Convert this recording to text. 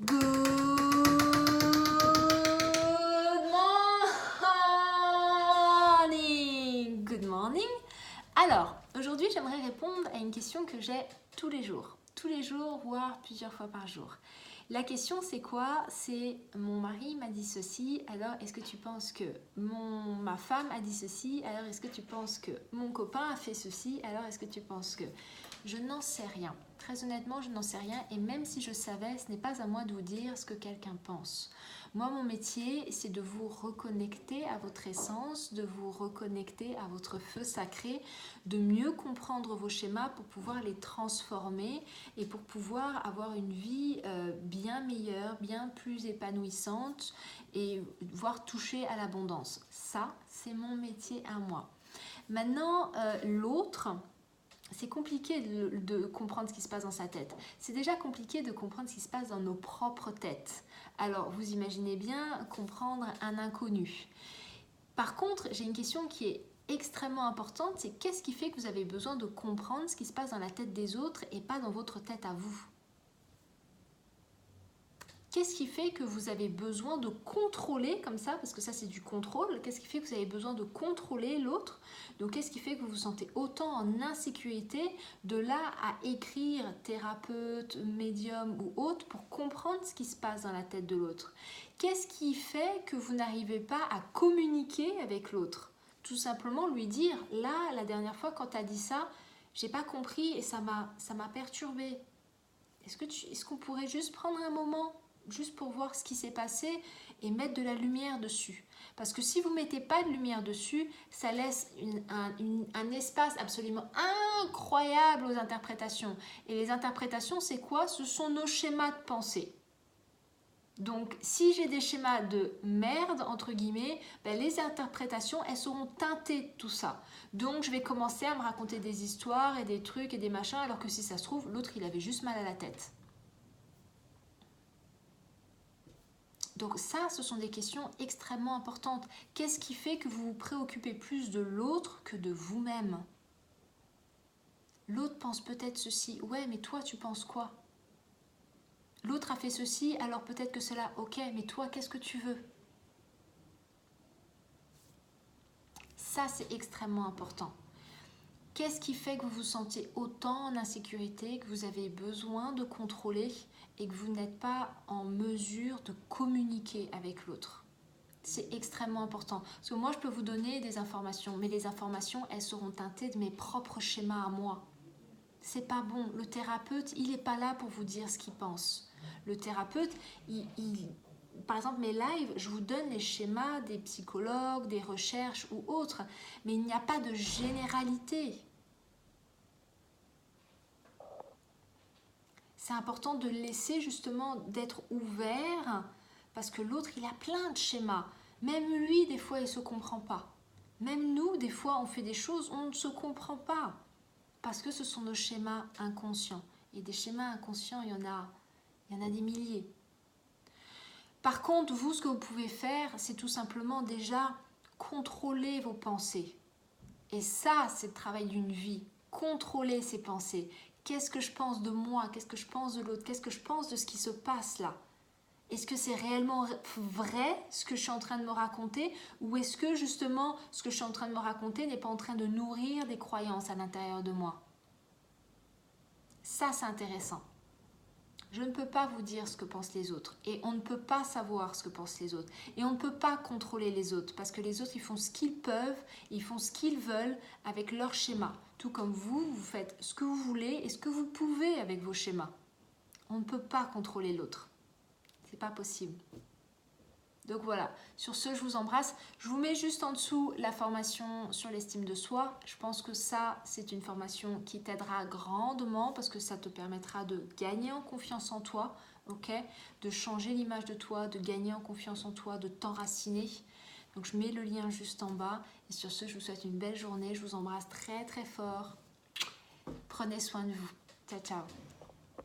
Good morning! Good morning! Alors, aujourd'hui, j'aimerais répondre à une question que j'ai tous les jours, voire plusieurs fois par jour. La question, c'est quoi? C'est mon mari m'a dit ceci, alors est-ce que tu penses que ma femme a dit ceci, alors est-ce que tu penses que mon copain a fait ceci, alors est-ce que tu penses que... Je n'en sais rien. Très honnêtement, je n'en sais rien et même si je savais, ce n'est pas à moi de vous dire ce que quelqu'un pense. Moi, mon métier, c'est de vous reconnecter à votre essence, de vous reconnecter à votre feu sacré, de mieux comprendre vos schémas pour pouvoir les transformer et pour pouvoir avoir une vie bien meilleure, bien plus épanouissante et voire toucher à l'abondance. Ça, c'est mon métier à moi. Maintenant, l'autre... C'est compliqué de comprendre ce qui se passe dans sa tête. C'est déjà compliqué de comprendre ce qui se passe dans nos propres têtes. Alors, vous imaginez bien comprendre un inconnu. Par contre, j'ai une question qui est extrêmement importante, c'est qu'est-ce qui fait que vous avez besoin de comprendre ce qui se passe dans la tête des autres et pas dans votre tête à vous ? Qu'est-ce qui fait que vous avez besoin de contrôler comme ça, parce que ça c'est du contrôle, qu'est-ce qui fait que vous avez besoin de contrôler l'autre? Donc qu'est-ce qui fait que vous vous sentez autant en insécurité de là à écrire thérapeute, médium ou autre pour comprendre ce qui se passe dans la tête de l'autre? Qu'est-ce qui fait que vous n'arrivez pas à communiquer avec l'autre? Tout simplement lui dire, là la dernière fois quand tu as dit ça, j'ai pas compris et ça m'a perturbée. Est-ce qu'on pourrait juste prendre un moment juste pour voir ce qui s'est passé et mettre de la lumière dessus. Parce que si vous ne mettez pas de lumière dessus, ça laisse un espace absolument incroyable aux interprétations. Et les interprétations, c'est quoi? Ce sont nos schémas de pensée. Donc, si j'ai des schémas de merde, entre guillemets, ben, les interprétations, elles seront teintées de tout ça. Donc, je vais commencer à me raconter des histoires et des trucs et des machins, alors que si ça se trouve, l'autre, il avait juste mal à la tête. Donc ça, ce sont des questions extrêmement importantes. Qu'est-ce qui fait que vous vous préoccupez plus de l'autre que de vous-même? L'autre pense peut-être ceci. Ouais, mais toi, tu penses quoi? L'autre a fait ceci, alors peut-être que c'est là. Ok, mais toi, qu'est-ce que tu veux? Ça, c'est extrêmement important. Qu'est-ce qui fait que vous vous sentez autant en insécurité, que vous avez besoin de contrôler et que vous n'êtes pas en mesure de communiquer avec l'autre? C'est extrêmement important. Parce que moi, je peux vous donner des informations, mais les informations, elles seront teintées de mes propres schémas à moi. C'est pas bon. Le thérapeute, il n'est pas là pour vous dire ce qu'il pense. Le thérapeute, par exemple, mes lives, je vous donne les schémas des psychologues, des recherches ou autres, mais il n'y a pas de généralité. C'est important de laisser justement d'être ouvert parce que l'autre, il a plein de schémas. Même lui, des fois, il ne se comprend pas. Même nous, des fois, on fait des choses, on ne se comprend pas. Parce que ce sont nos schémas inconscients. Et des schémas inconscients, il y en a des milliers. Par contre, vous, ce que vous pouvez faire, c'est tout simplement déjà contrôler vos pensées. Et ça, c'est le travail d'une vie. Contrôler ses pensées. Qu'est-ce que je pense de moi? Qu'est-ce que je pense de l'autre? Qu'est-ce que je pense de ce qui se passe là? Est-ce que c'est réellement vrai ce que je suis en train de me raconter? Ou est-ce que justement ce que je suis en train de me raconter n'est pas en train de nourrir des croyances à l'intérieur de moi? Ça, c'est intéressant. Je ne peux pas vous dire ce que pensent les autres. Et on ne peut pas savoir ce que pensent les autres. Et on ne peut pas contrôler les autres. Parce que les autres, ils font ce qu'ils peuvent, ils font ce qu'ils veulent avec leur schéma. Tout comme vous, vous faites ce que vous voulez et ce que vous pouvez avec vos schémas. On ne peut pas contrôler l'autre. C'est pas possible. Donc voilà, sur ce, je vous embrasse. Je vous mets juste en dessous la formation sur l'estime de soi. Je pense que ça, c'est une formation qui t'aidera grandement parce que ça te permettra de gagner en confiance en toi, ok, de changer l'image de toi, de gagner en confiance en toi, de t'enraciner. Donc je mets le lien juste en bas. Et sur ce, je vous souhaite une belle journée. Je vous embrasse très très fort. Prenez soin de vous. Ciao, ciao.